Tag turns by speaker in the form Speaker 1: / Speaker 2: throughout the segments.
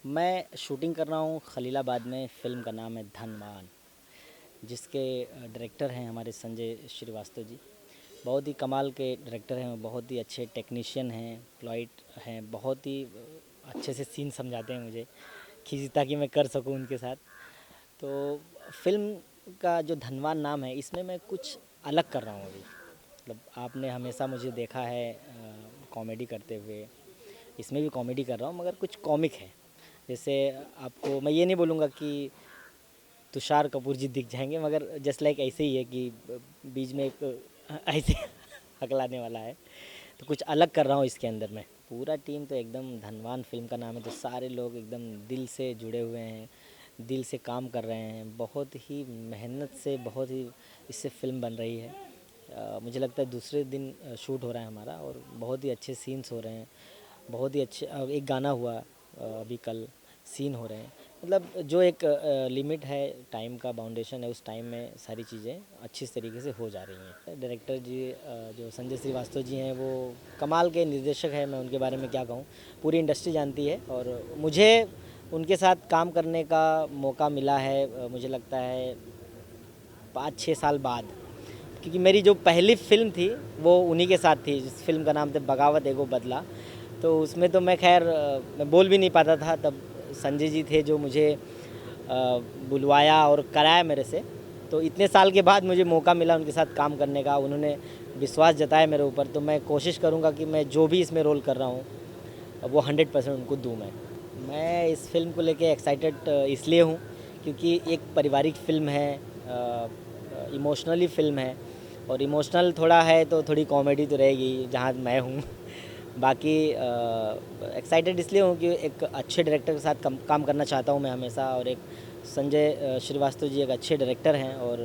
Speaker 1: मैं शूटिंग कर रहा हूँ खलीलाबाद में। फ़िल्म का नाम है धनवान, जिसके डायरेक्टर हैं हमारे संजय श्रीवास्तव जी। बहुत ही कमाल के डायरेक्टर हैं, बहुत ही अच्छे टेक्नीशियन हैं, प्लॉइट हैं, बहुत ही अच्छे से सीन समझाते हैं मुझे खींचता कि मैं कर सकूं उनके साथ। तो फ़िल्म का जो धनवान नाम है, इसमें मैं कुछ अलग कर रहा हूँ अभी। मतलब आपने हमेशा मुझे देखा है कॉमेडी करते हुए, इसमें भी कॉमेडी कर रहा हूँ मगर कुछ कॉमिक है। जैसे आपको मैं ये नहीं बोलूँगा कि तुषार कपूर जी दिख जाएंगे, मगर जस्ट लाइक ऐसे ही है कि बीच में एक ऐसे हकलाने वाला है। तो कुछ अलग कर रहा हूँ इसके अंदर में। पूरा टीम तो एकदम धनवान फ़िल्म का नाम है तो सारे लोग एकदम दिल से जुड़े हुए हैं, दिल से काम कर रहे हैं, बहुत ही मेहनत से बहुत ही इससे फ़िल्म बन रही है। मुझे लगता है दूसरे दिन शूट हो रहा है हमारा और बहुत ही अच्छे सीन्स हो रहे हैं। बहुत ही अच्छे एक गाना हुआ अभी कल, सीन हो रहे हैं। मतलब जो एक लिमिट है, टाइम का बाउंडेशन है, उस टाइम में सारी चीज़ें अच्छी तरीके से हो जा रही हैं। डायरेक्टर जी जो संजय श्रीवास्तव जी हैं, वो कमाल के निर्देशक हैं। मैं उनके बारे में क्या कहूँ, पूरी इंडस्ट्री जानती है और मुझे उनके साथ काम करने का मौका मिला है। मुझे लगता है 5-6 साल बाद, क्योंकि मेरी जो पहली फ़िल्म थी वो उन्हीं के साथ थी, जिस फिल्म का नाम था बगावत एगो बदला। तो उसमें तो मैं खैर मैं बोल भी नहीं पाता था। तब संजय जी थे जो मुझे बुलवाया और कराया मेरे से। तो इतने साल के बाद मुझे मौका मिला उनके साथ काम करने का, उन्होंने विश्वास जताया मेरे ऊपर। तो मैं कोशिश करूँगा कि मैं जो भी इसमें रोल कर रहा हूँ वो 100% उनको दूँ। मैं इस फिल्म को लेके एक्साइटेड इसलिए हूँ क्योंकि एक पारिवारिक फ़िल्म है, इमोशनली फ़िल्म है और इमोशनल थोड़ा है तो थोड़ी कॉमेडी तो रहेगी जहाँ मैं हूँ। बाकी एक्साइटेड इसलिए हूँ कि एक अच्छे डायरेक्टर के साथ काम करना चाहता हूँ मैं हमेशा। और एक संजय श्रीवास्तव जी एक अच्छे डायरेक्टर हैं और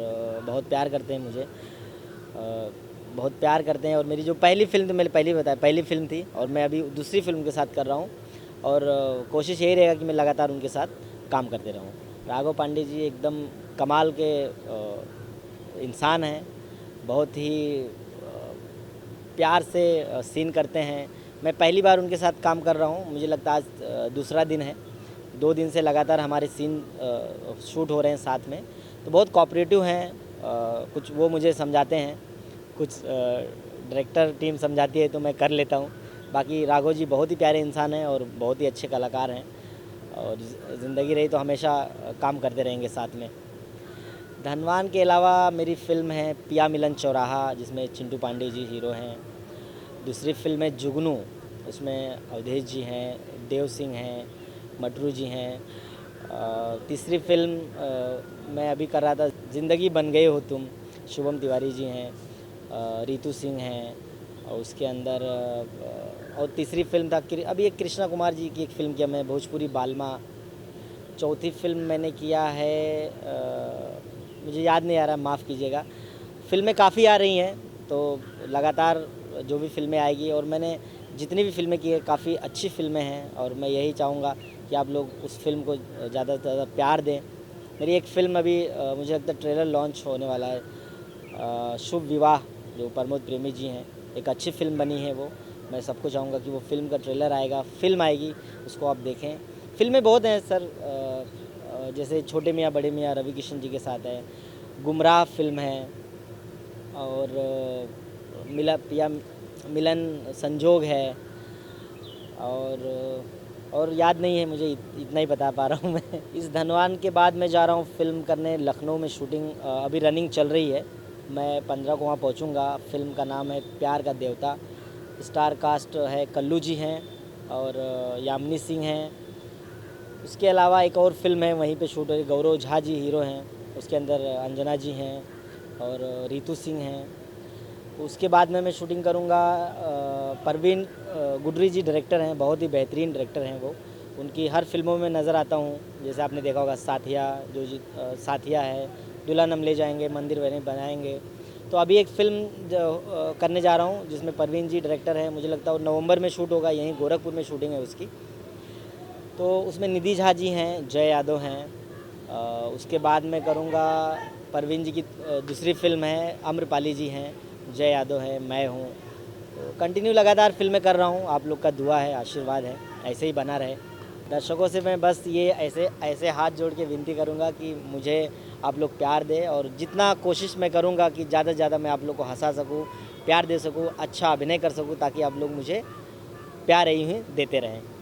Speaker 1: बहुत प्यार करते हैं मुझे, बहुत प्यार करते हैं। और मेरी जो पहली फ़िल्म, तो मैंने पहले ही बताया पहली फ़िल्म थी और मैं अभी दूसरी फ़िल्म के साथ कर रहा हूँ और कोशिश यही रहेगा कि मैं लगातार उनके साथ काम करते रहूँ। राघव पांडे जी एकदम कमाल के इंसान हैं, बहुत ही प्यार से सीन करते हैं। मैं पहली बार उनके साथ काम कर रहा हूँ, मुझे लगता है आज दूसरा दिन है। 2 दिन से लगातार हमारे सीन शूट हो रहे हैं साथ में। तो बहुत कोऑपरेटिव हैं, कुछ वो मुझे समझाते हैं, कुछ डायरेक्टर टीम समझाती है तो मैं कर लेता हूँ। बाकी राघव जी बहुत ही प्यारे इंसान हैं और बहुत ही अच्छे कलाकार हैं और ज़िंदगी रही तो हमेशा काम करते रहेंगे साथ में। धनवान के अलावा मेरी फ़िल्म है पिया मिलन चौराहा, जिसमें चिंटू पांडे जी हीरो हैं। दूसरी फ़िल्म है जुगनू, उसमें अवधेश जी हैं, देव सिंह हैं, मटरू जी हैं। तीसरी फ़िल्म मैं अभी कर रहा था ज़िंदगी बन गए हो तुम, शुभम तिवारी जी हैं, रितु सिंह हैं और उसके अंदर और तीसरी फ़िल्म था अभी एक कृष्णा कुमार जी की एक फ़िल्म किया मैं, भोजपुरी बालमा। चौथी फ़िल्म मैंने किया है मुझे याद नहीं आ रहा, माफ़ कीजिएगा। फ़िल्में काफ़ी आ रही हैं तो लगातार जो भी फ़िल्में आएगी, और मैंने जितनी भी फ़िल्में की है काफ़ी अच्छी फ़िल्में हैं और मैं यही चाहूँगा कि आप लोग उस फ़िल्म को ज़्यादा से ज़्यादा प्यार दें। मेरी एक फ़िल्म अभी मुझे लगता है ट्रेलर लॉन्च होने वाला है, शुभ विवाह, जो प्रमोद प्रेमी जी हैं, एक अच्छी फ़िल्म बनी है वो। मैं सबको चाहूँगा कि वो फ़िल्म का ट्रेलर आएगा, फ़िल्म आएगी, उसको आप देखें। फ़िल्में बहुत हैं सर, जैसे छोटे मियाँ बड़े मियाँ रवि किशन जी के साथ है, गुमराह फ़िल्म है और मिला पिया मिलन संजोग है और याद नहीं है मुझे, इतना ही बता पा रहा हूँ मैं। इस धनवान के बाद मैं जा रहा हूँ फ़िल्म करने लखनऊ में, शूटिंग अभी रनिंग चल रही है। मैं 15 को वहाँ पहुँचूँगा। फ़िल्म का नाम है प्यार का देवता। स्टार कास्ट है, कल्लू जी हैं और यामिनी सिंह हैं। उसके अलावा एक और फ़िल्म है वहीं पे शूट हो रही, गौरव झा जी हीरो हैं, उसके अंदर अंजना जी हैं और रितु सिंह हैं। उसके बाद में मैं शूटिंग करूँगा परवीन गुडरी जी डायरेक्टर हैं, बहुत ही बेहतरीन डायरेक्टर हैं वो। उनकी हर फिल्मों में नज़र आता हूँ, जैसे आपने देखा होगा साथिया, जो जी साथिया है, दुल्हन हम ले जाएंगे, मंदिर बने बनाएंगे। तो अभी एक फ़िल्म जो करने जा रहा हूँ जिसमें परवीन जी डायरेक्टर हैं, मुझे लगता है नवंबर में शूट होगा, यहीं गोरखपुर में शूटिंग है उसकी। तो उसमें निधि झा जी हैं, जय यादव हैं। उसके बाद मैं करूँगा परवीन जी की दूसरी फ़िल्म है, आम्रपाली जी हैं, जय यादव है, मैं हूँ। तो कंटिन्यू लगातार फ़िल्में कर रहा हूँ, आप लोग का दुआ है, आशीर्वाद है, ऐसे ही बना रहे। दर्शकों से मैं बस ये ऐसे ऐसे हाथ जोड़ के विनती करूँगा कि मुझे आप लोग प्यार दें, और जितना कोशिश मैं करूँगा कि ज़्यादा से ज़्यादा मैं आप लोग को हँसा सकूँ, प्यार दे सकूँ, अच्छा अभिनय कर सकूँ, ताकि आप लोग मुझे प्यार यूँ ही देते रहें।